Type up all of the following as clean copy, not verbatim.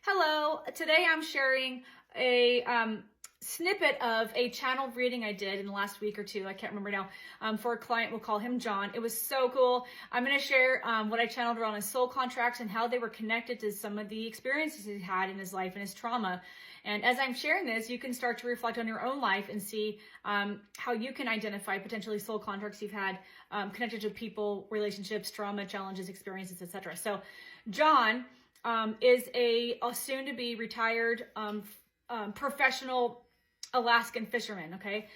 Hello, today I'm sharing a snippet of a channeled reading I did in the last week or two. I can't remember now, for a client. We'll call him John. It was so cool. I'm going to share what I channeled around his soul contracts and how they were connected to some of the experiences he had in his life and his trauma. And as I'm sharing this, you can start to reflect on your own life and see how you can identify potentially soul contracts you've had connected to people, relationships, trauma, challenges, experiences, etc. So John is a soon-to-be retired professional Alaskan fisherman, okay?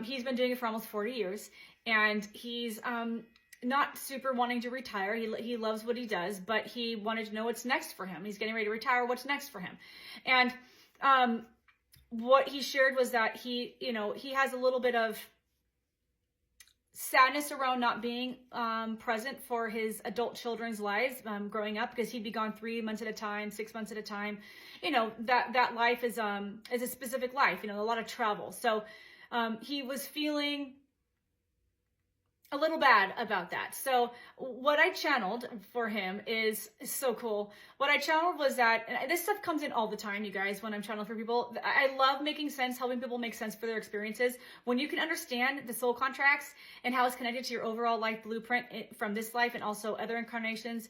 He's been doing it for almost 40 years, and he's not super wanting to retire. He loves what he does, but he wanted to know what's next for him. He's getting ready to retire. What's next for him? And what he shared was that he has a little bit of sadness around not being present for his adult children's lives growing up, because he'd be gone 3 months at a time, 6 months at a time. That life is a specific life, a lot of travel. So he was feeling a little bad about that. So what I channeled for him is so cool. What I channeled was that, and this stuff comes in all the time, you guys, when I'm channeling for people. I love making sense, helping people make sense for their experiences. When you can understand the soul contracts and how it's connected to your overall life blueprint from this life and also other incarnations,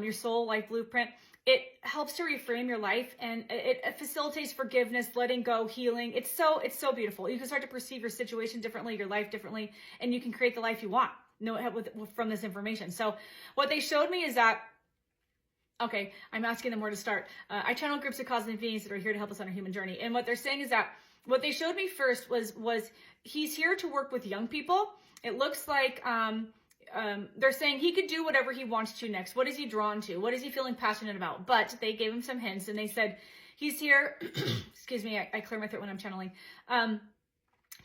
your soul life blueprint, it helps to reframe your life, and it facilitates forgiveness, letting go, healing. It's so beautiful. You can start to perceive your situation differently, your life differently, and you can create the life you want from this information. So what they showed me is that, okay, I'm asking them where to start. I channel groups of cosmic beings that are here to help us on our human journey. And what they're saying is that what they showed me first was he's here to work with young people. It looks like they're saying he could do whatever he wants to next. What is he drawn to? What is he feeling passionate about? But they gave him some hints, and they said he's here, excuse me, I clear my throat when I'm channeling, to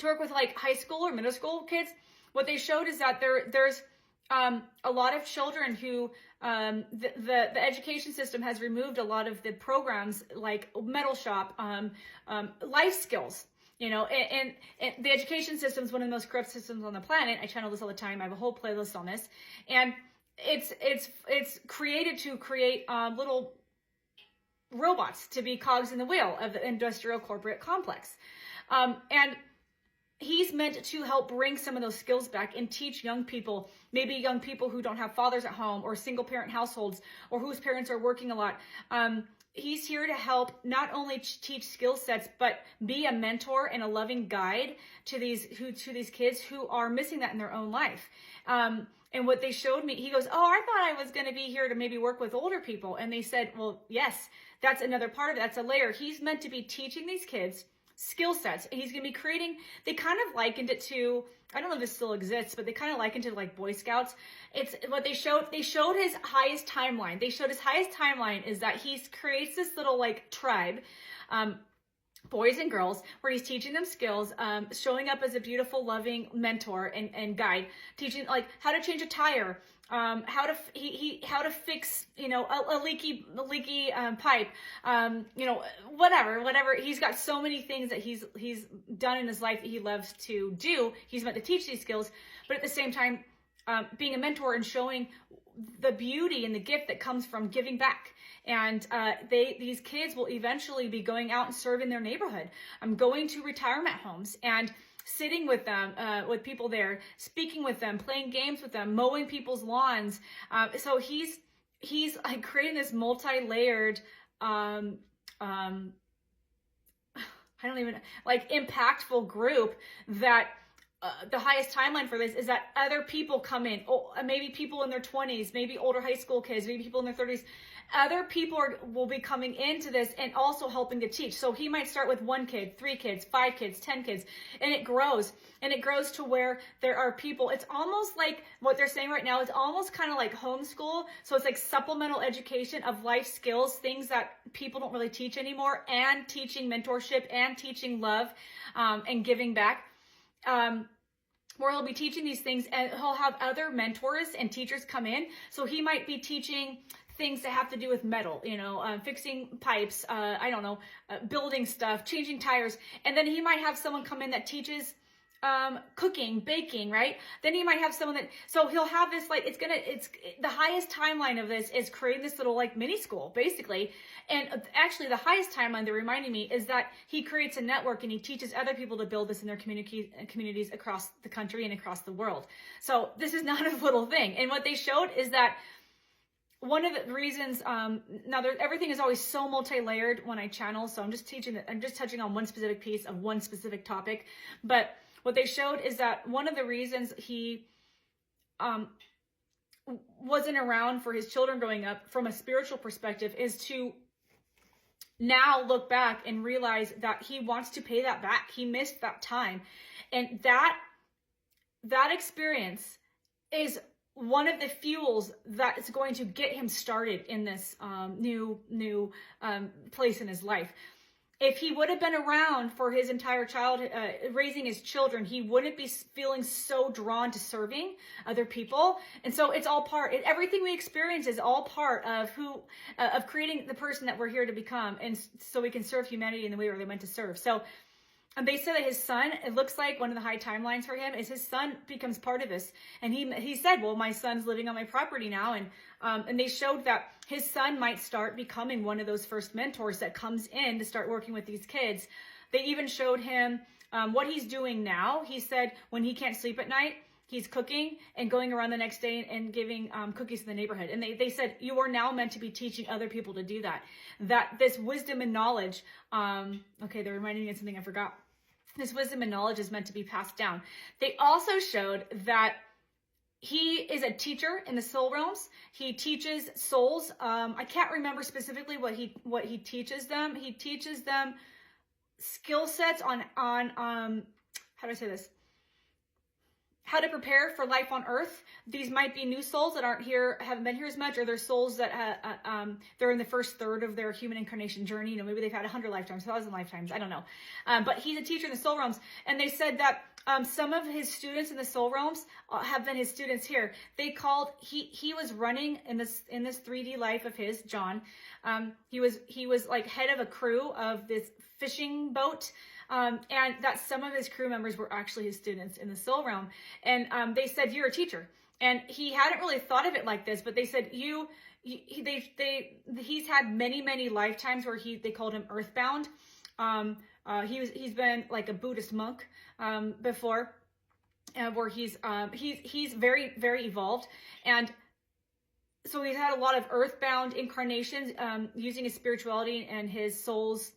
work with like high school or middle school kids. What they showed is that there's a lot of children who the education system has removed a lot of the programs like metal shop, life skills. And the education system is one of the most corrupt systems on the planet. I channel this all the time. I have a whole playlist on this, and it's created to create little robots to be cogs in the wheel of the industrial corporate complex, and he's meant to help bring some of those skills back and teach young people, maybe young people who don't have fathers at home or single parent households or whose parents are working a lot. He's here to help not only teach skill sets, but be a mentor and a loving guide to these kids who are missing that in their own life. And what they showed me, he goes, "Oh, I thought I was going to be here to maybe work with older people." And they said, "Well, yes, that's another part of it. That's a layer." He's meant to be teaching these kids skill sets. He's going to be creating, they kind of likened it to, I don't know if this still exists, but they kind of likened it to like Boy Scouts. It's what they showed his highest timeline. They showed his highest timeline is that he creates this little like tribe, boys and girls, where he's teaching them skills, showing up as a beautiful, loving mentor and guide, teaching like how to change a tire, how to fix, a leaky pipe, whatever. He's got so many things that he's done in his life that he loves to do. He's meant to teach these skills, but at the same time, being a mentor and showing the beauty and the gift that comes from giving back. And these kids will eventually be going out and serving their neighborhood. I'm going to retirement homes and sitting with them, with people there, speaking with them, playing games with them, mowing people's lawns. So he's like creating this multi-layered, I don't even, like impactful group that the highest timeline for this is that other people come in, maybe people in their 20s, maybe older high school kids, maybe people in their 30s. Other people will be coming into this and also helping to teach. So he might start with 1 kid, 3 kids, 5 kids, 10 kids, and it grows. And it grows to where there are people. It's almost like what they're saying right now is almost kind of like homeschool. So it's like supplemental education of life skills, things that people don't really teach anymore, and teaching mentorship and teaching love and giving back. Where he'll be teaching these things, and he'll have other mentors and teachers come in. So he might be teaching things that have to do with metal, fixing pipes, building stuff, changing tires. And then he might have someone come in that teaches cooking, baking, right? Then you might have someone that, so he'll have this, like, it's the highest timeline of this is creating this little like mini school, basically. And actually the highest timeline, they're reminding me, is that he creates a network and he teaches other people to build this in their communities across the country and across the world. So this is not a little thing. And what they showed is that one of the reasons, now everything is always so multi-layered when I channel, so I'm just touching on one specific piece of one specific topic. But what they showed is that one of the reasons he wasn't around for his children growing up from a spiritual perspective is to now look back and realize that he wants to pay that back. He missed that time. And that experience is one of the fuels that is going to get him started in this new place in his life. If he would have been around for his entire childhood, raising his children, he wouldn't be feeling so drawn to serving other people. And so it's all everything we experience is all part of of creating the person that we're here to become. And so we can serve humanity in the way we're meant to serve. So, and they said that his son, it looks like one of the high timelines for him is his son becomes part of this. And he said, well, my son's living on my property now. And they showed that his son might start becoming one of those first mentors that comes in to start working with these kids. They even showed him what he's doing now. He said when he can't sleep at night, he's cooking and going around the next day and giving cookies to the neighborhood. And they said, you are now meant to be teaching other people to do that. That this wisdom and knowledge, okay, they're reminding me of something I forgot. This wisdom and knowledge is meant to be passed down. They also showed that he is a teacher in the soul realms. He teaches souls. I can't remember specifically what he teaches them. He teaches them skill sets on how do I say this? How to prepare for life on earth. These might be new souls that haven't been here as much, or they're souls that they're in the first third of their human incarnation journey. You know, maybe they've had 100 lifetimes, 1,000 lifetimes. I don't know. But he's a teacher in the soul realms. And they said that some of his students in the soul realms have been his students here. They called, he was running in this 3D life of his, John. He was like head of a crew of this fishing boat. And that some of his crew members were actually his students in the soul realm. And they said, you're a teacher. And he hadn't really thought of it like this, but they said, he's had many lifetimes where they called him earthbound. He's been like a Buddhist monk before, where he's very evolved. And so he's had a lot of earthbound incarnations using his spirituality and his soul's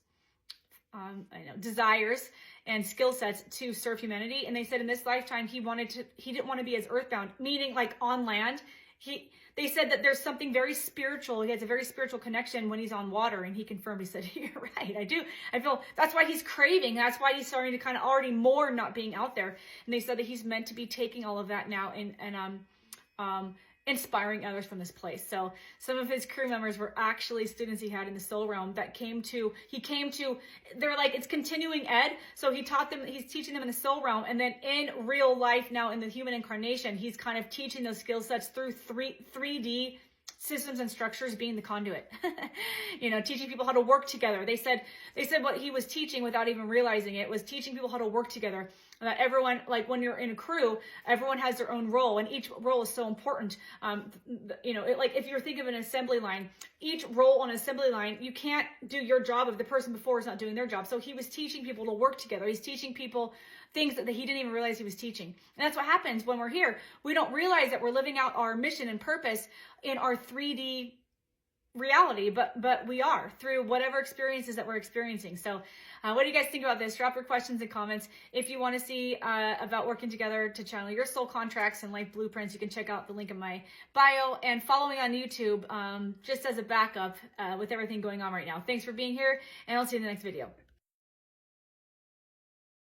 desires and skill sets to serve humanity. And they said in this lifetime he didn't want to be as earthbound, meaning like on land. They said that there's something very spiritual. He has a very spiritual connection when he's on water, and he confirmed. He said, "You're right. I do. I feel that's why he's craving. That's why he's starting to kind of already mourn not being out there." And they said that he's meant to be taking all of that now and inspiring others from this place. So some of his crew members were actually students he had in the soul realm that they're like, it's continuing ed. So he's teaching them in the soul realm. And then in real life now in the human incarnation, he's kind of teaching those skill sets through 3D systems and structures, being the conduit, teaching people how to work together. They said what he was teaching without even realizing it was teaching people how to work together. That everyone, like when you're in a crew, everyone has their own role, and each role is so important. Like if you're thinking of an assembly line, each role on an assembly line, you can't do your job if the person before is not doing their job. So he was teaching people to work together. He's teaching people things that he didn't even realize he was teaching. And that's what happens when we're here. We don't realize that we're living out our mission and purpose in our 3D reality, but we are through whatever experiences that we're experiencing. So what do you guys think about this? Drop your questions and comments. If you want to see about working together to channel your soul contracts and life blueprints, you can check out the link in my bio, and follow me on YouTube just as a backup with everything going on right now. Thanks for being here, and I'll see you in the next video.